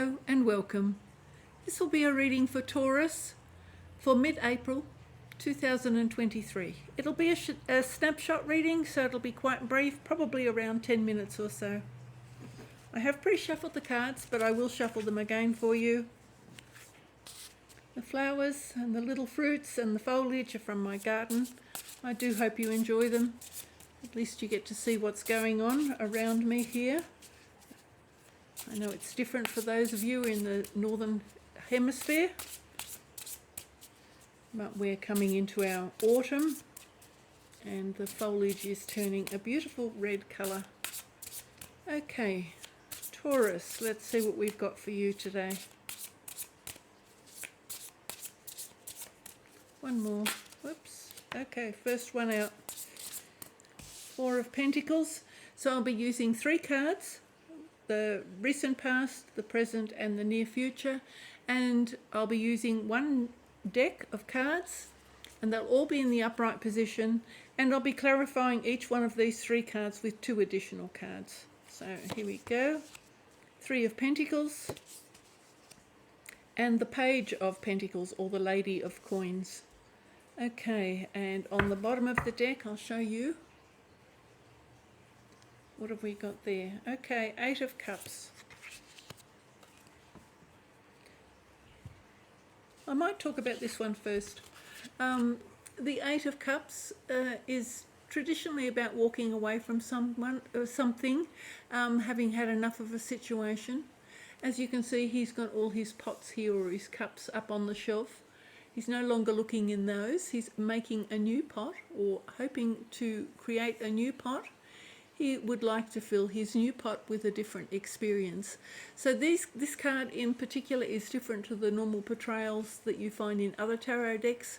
Hello and welcome. This will be a reading for Taurus for mid-April 2023. It'll be a snapshot reading, so it'll be quite brief, probably around 10 minutes or so. I have pre-shuffled the cards, but I will shuffle them again for you. The flowers and the little fruits and the foliage are from my garden. I do hope you enjoy them. At least you get to see what's going on around me here. I know it's different for those of you in the northern hemisphere, but we're coming into our autumn and the foliage is turning a beautiful red colour. Okay, Taurus, let's see what we've got for you today. One more. Whoops. Okay, first one out. Four of Pentacles. So I'll be using three cards. The recent past, the present and the near future, and I'll be using one deck of cards and they'll all be in the upright position, and I'll be clarifying each one of these three cards with two additional cards. So here we go. Three of Pentacles and the Page of Pentacles, or the Lady of Coins. Okay, and on the bottom of the deck I'll show you. What have we got there? Okay, Eight of Cups. I might talk about this one first. The Eight of Cups is traditionally about walking away from someone or something, having had enough of a situation. As you can see, he's got all his pots here, or his cups, up on the shelf. He's no longer looking in those. He's making a new pot, or hoping to create a new pot. He would like to fill his new pot with a different experience. So this card in particular is different to the normal portrayals that you find in other tarot decks,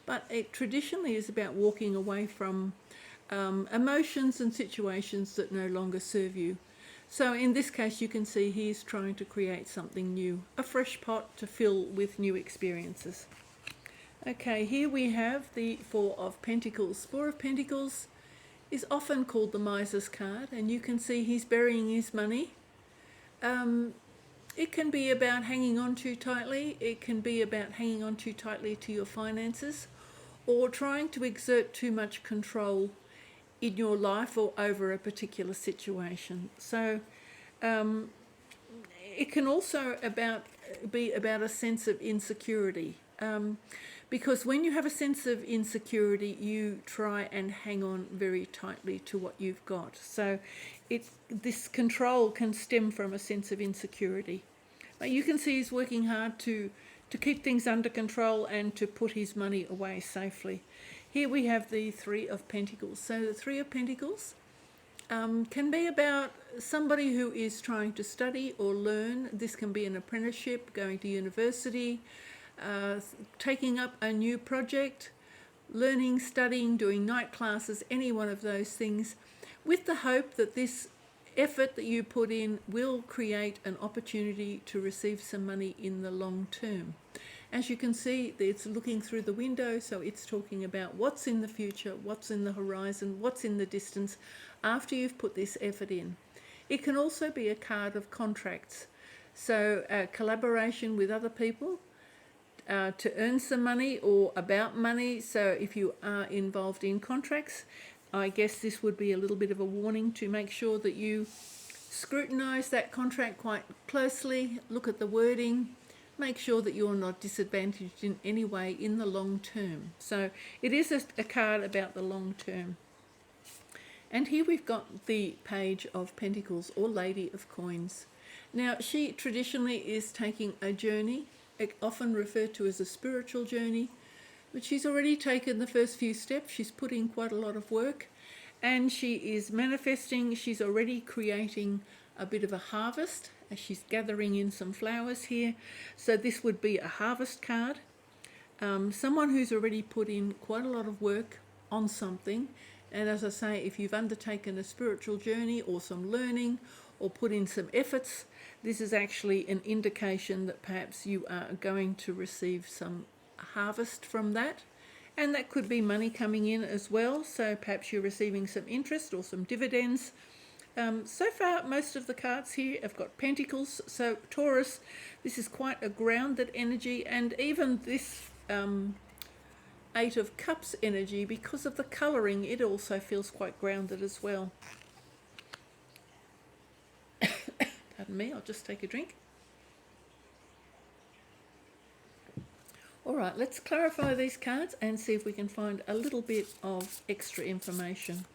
but it traditionally is about walking away from emotions and situations that no longer serve you. So in this case you can see he's trying to create something new, a fresh pot to fill with new experiences. Okay, here we have the Four of Pentacles. Four of Pentacles is often called the Miser's card, and you can see he's burying his money. It can be about hanging on too tightly. It can be about hanging on too tightly to your finances, or trying to exert too much control in your life or over a particular situation. So it can also be about a sense of insecurity. Because when you have a sense of insecurity, you try and hang on very tightly to what you've got. So this control can stem from a sense of insecurity. But you can see he's working hard to keep things under control and to put his money away safely. Here we have the Three of Pentacles. So the Three of Pentacles can be about somebody who is trying to study or learn. This can be an apprenticeship, going to university, taking up a new project, learning, studying, doing night classes, any one of those things, with the hope that this effort that you put in will create an opportunity to receive some money in the long term. As you can see, it's looking through the window, so it's talking about what's in the future, what's in the horizon, what's in the distance after you've put this effort in. It can also be a card of contracts, so collaboration with other people, to earn some money or about money. So if you are involved in contracts, I guess this would be a little bit of a warning to make sure that you scrutinize that contract quite closely, look at the wording, make sure that you're not disadvantaged in any way in the long term. So it is a card about the long term. And here we've got the Page of Pentacles, or Lady of Coins. Now, she traditionally is taking a journey, often referred to as a spiritual journey, but she's already taken the first few steps. She's put in quite a lot of work, and she is manifesting. She's already creating a bit of a harvest as she's gathering in some flowers here. So this would be a harvest card. Someone who's already put in quite a lot of work on something, and as I say, if you've undertaken a spiritual journey or some learning or put in some efforts, this is actually an indication that perhaps you are going to receive some harvest from that. And that could be money coming in as well. So perhaps you're receiving some interest or some dividends So far, most of the cards here have got pentacles. So Taurus, this is quite a grounded energy, and even this Eight of Cups energy, because of the colouring, it also feels quite grounded as well. Pardon me, I'll just take a drink. All right, let's clarify these cards and see if we can find a little bit of extra information.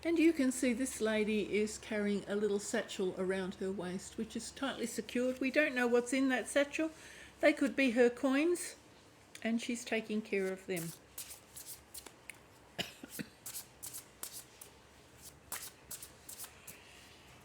And you can see this lady is carrying a little satchel around her waist, which is tightly secured. We don't know what's in that satchel. They could be her coins, and she's taking care of them.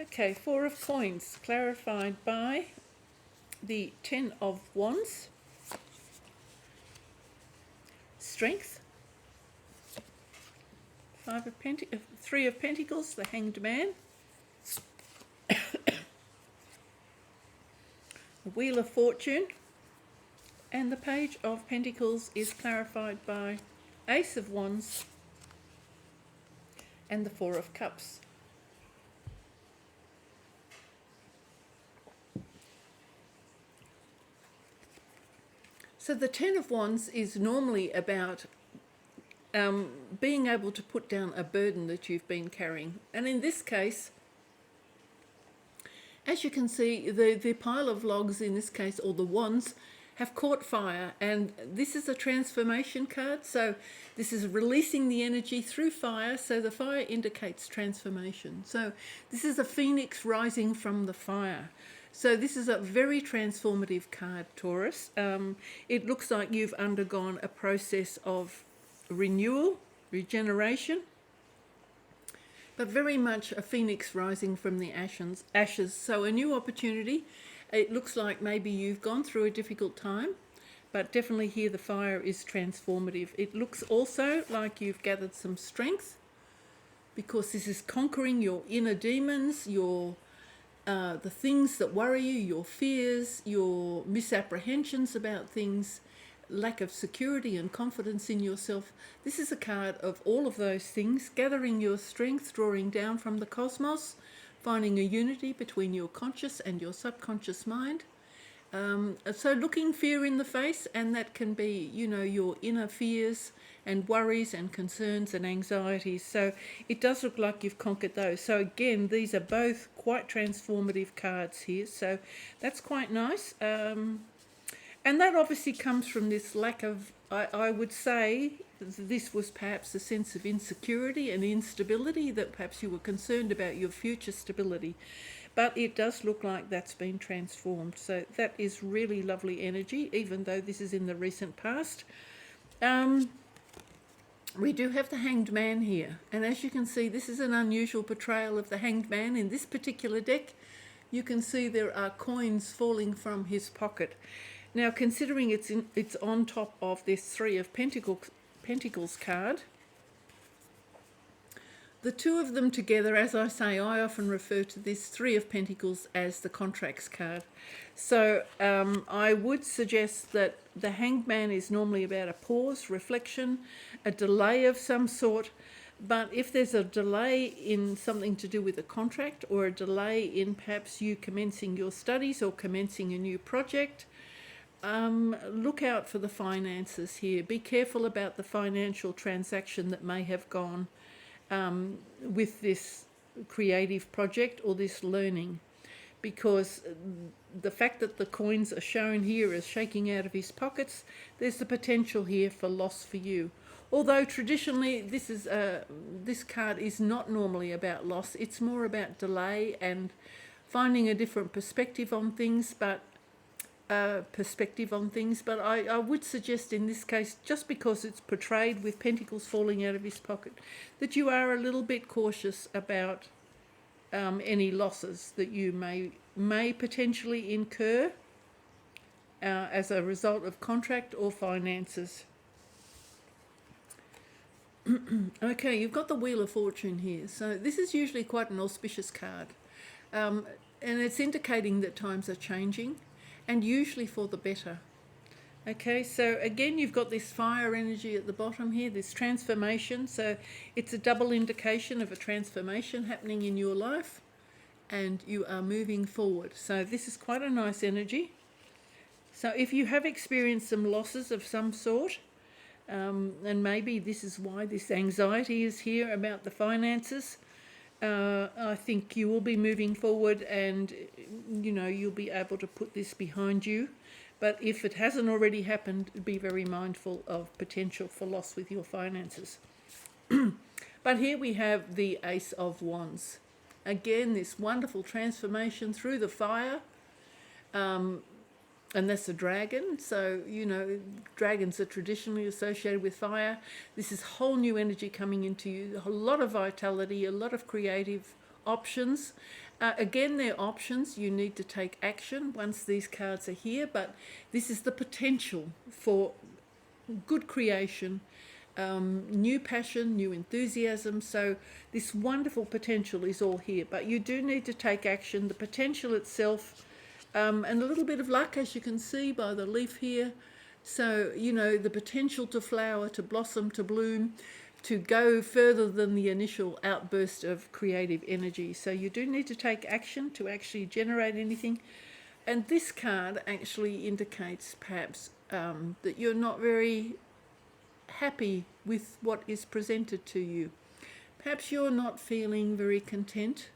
Okay, Four of Coins, clarified by the Ten of Wands. Strength. Three of Pentacles, the Hanged Man. The Wheel of Fortune. And the Page of Pentacles is clarified by Ace of Wands and the Four of Cups. So the Ten of Wands is normally about being able to put down a burden that you've been carrying. And in this case, as you can see, the pile of logs in this case, or the wands, have caught fire. And this is a transformation card. So this is releasing the energy through fire. So the fire indicates transformation. So this is a phoenix rising from the fire. So this is a very transformative card, Taurus. It looks like you've undergone a process of renewal, regeneration, but very much a phoenix rising from the ashes. So a new opportunity. It looks like maybe you've gone through a difficult time, but definitely here the fire is transformative. It looks also like you've gathered some strength, because this is conquering your inner demons, your the things that worry you, your fears, your misapprehensions about things, lack of security and confidence in yourself. This is a card of all of those things, gathering your strength, drawing down from the cosmos, finding a unity between your conscious and your subconscious mind. So looking fear in the face, and that can be, you know, your inner fears and worries and concerns and anxieties. So it does look like you've conquered those. So again, these are both quite transformative cards here. So that's quite nice. And that obviously comes from this lack of, I would say, this was perhaps a sense of insecurity and instability, that perhaps you were concerned about your future stability. But it does look like that's been transformed. So that is really lovely energy, even though this is in the recent past. We do have the Hanged Man here. And as you can see, this is an unusual portrayal of the Hanged Man. In this particular deck, you can see there are coins falling from his pocket. Now, considering it's on top of this Three of Pentacles card, the two of them together, as I say, I often refer to this Three of Pentacles as the contracts card. So I would suggest that the Hanged Man is normally about a pause, reflection, a delay of some sort. But if there's a delay in something to do with a contract, or a delay in perhaps you commencing your studies or commencing a new project, look out for the finances here. Be careful about the financial transaction that may have gone with this creative project or this learning, because the fact that the coins are shown here as shaking out of his pockets, there's the potential here for loss for you. Although traditionally this card is not normally about loss, it's more about delay and finding a different perspective on things, but I would suggest in this case, just because it's portrayed with pentacles falling out of his pocket, that you are a little bit cautious about any losses that you may potentially incur as a result of contract or finances. Okay, you've got the Wheel of Fortune here. So this is usually quite an auspicious card. And it's indicating that times are changing, and usually for the better. Okay, so again, you've got this fire energy at the bottom here, this transformation. So it's a double indication of a transformation happening in your life, and you are moving forward. So this is quite a nice energy. So if you have experienced some losses of some sort, and maybe this is why this anxiety is here about the finances, I think you will be moving forward, and you'll be able to put this behind you. But if it hasn't already happened, be very mindful of potential for loss with your finances. But here we have the Ace of Wands. Again, this wonderful transformation through the fire. And that's a dragon. So, dragons are traditionally associated with fire. This is whole new energy coming into you, a lot of vitality, a lot of creative options. Again, they're options. You need to take action once these cards are here, but this is the potential for good creation, new passion, new enthusiasm. So this wonderful potential is all here, but you do need to take action. The potential itself, and a little bit of luck, as you can see by the leaf here. So, the potential to flower, to blossom, to bloom, to go further than the initial outburst of creative energy. So you do need to take action to actually generate anything. And this card actually indicates perhaps that you're not very happy with what is presented to you. Perhaps you're not feeling very content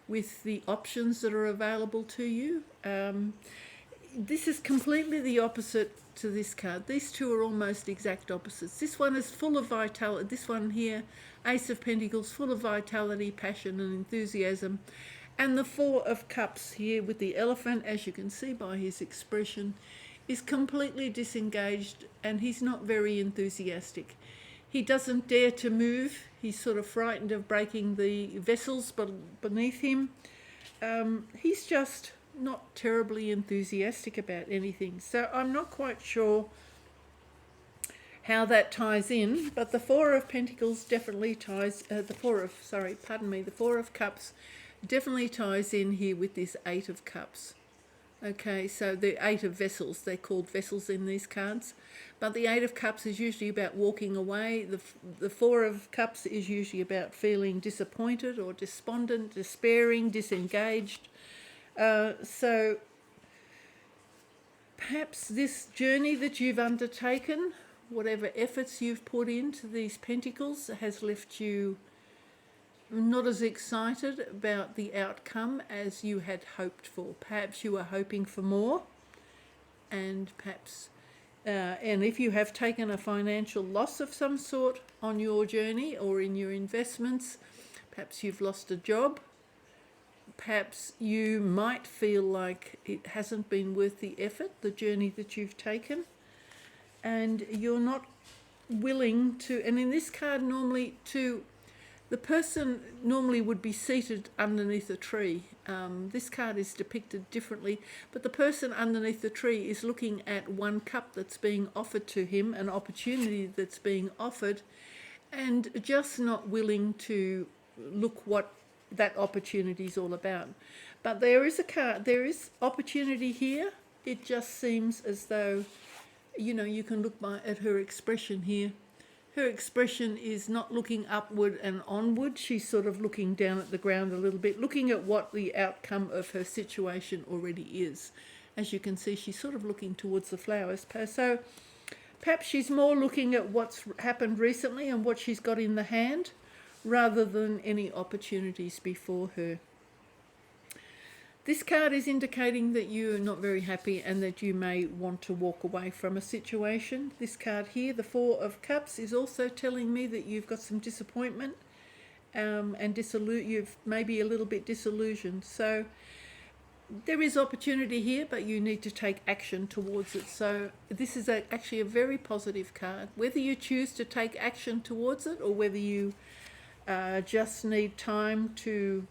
with the options that are available to you. This is completely the opposite to this card. These two are almost exact opposites. This one is full of vitality. This one here, Ace of Pentacles, full of vitality, passion and enthusiasm. And the Four of Cups here with the elephant, as you can see by his expression, is completely disengaged, and he's not very enthusiastic. He doesn't dare to move. He's sort of frightened of breaking the vessels beneath him. He's just not terribly enthusiastic about anything. So I'm not quite sure how that ties in, but the Four of Pentacles definitely ties, the Four of Cups definitely ties in here with this Eight of Cups. Okay, so the Eight of Vessels, they're called vessels in these cards. But the Eight of Cups is usually about walking away. The Four of Cups is usually about feeling disappointed or despondent, despairing, disengaged. So perhaps this journey that you've undertaken, whatever efforts you've put into these pentacles, has left you not as excited about the outcome as you had hoped for. Perhaps you were hoping for more, and perhaps and if you have taken a financial loss of some sort on your journey or in your investments, perhaps you've lost a job, perhaps you might feel like it hasn't been worth the effort, the journey that you've taken, and you're not willing to. And in this card, the person normally would be seated underneath a tree. This card is depicted differently, but the person underneath the tree is looking at one cup that's being offered to him, an opportunity that's being offered, and just not willing to look what that opportunity is all about. But there is there is opportunity here. It just seems as though, you can look at her expression here. Her expression is not looking upward and onward. She's sort of looking down at the ground a little bit, looking at what the outcome of her situation already is. As you can see, she's sort of looking towards the flowers. So perhaps she's more looking at what's happened recently and what she's got in the hand, rather than any opportunities before her. This card is indicating that you're not very happy and that you may want to walk away from a situation. This card here, the Four of Cups, is also telling me that you've got some disappointment and you've maybe a little bit disillusioned. So there is opportunity here, but you need to take action towards it. So this is actually a very positive card. Whether you choose to take action towards it or whether you just need time to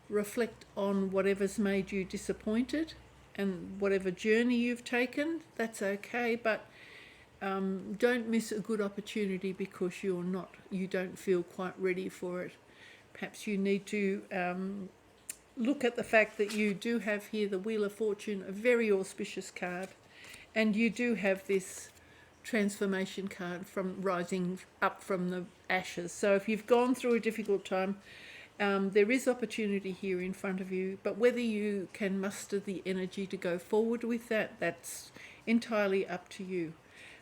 reflect on whatever's made you disappointed and whatever journey you've taken, that's okay, but don't miss a good opportunity because you don't feel quite ready for it. Perhaps you need to look at the fact that you do have here the Wheel of Fortune, a very auspicious card, And you do have this transformation card from rising up from the ashes. So if you've gone through a difficult time, there is opportunity here in front of you, but whether you can muster the energy to go forward with that, that's entirely up to you.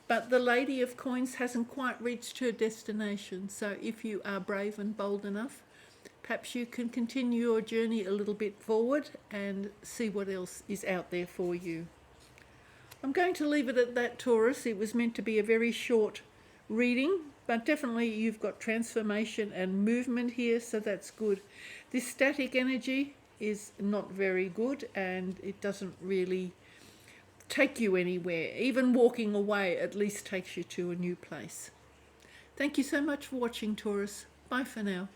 But the Lady of Coins hasn't quite reached her destination, so if you are brave and bold enough, perhaps you can continue your journey a little bit forward and see what else is out there for you. I'm going to leave it at that, Taurus. It was meant to be a very short reading, but definitely you've got transformation and movement here, so that's good. This static energy is not very good, and it doesn't really take you anywhere. Even walking away at least takes you to a new place. Thank you so much for watching, Taurus. Bye for now.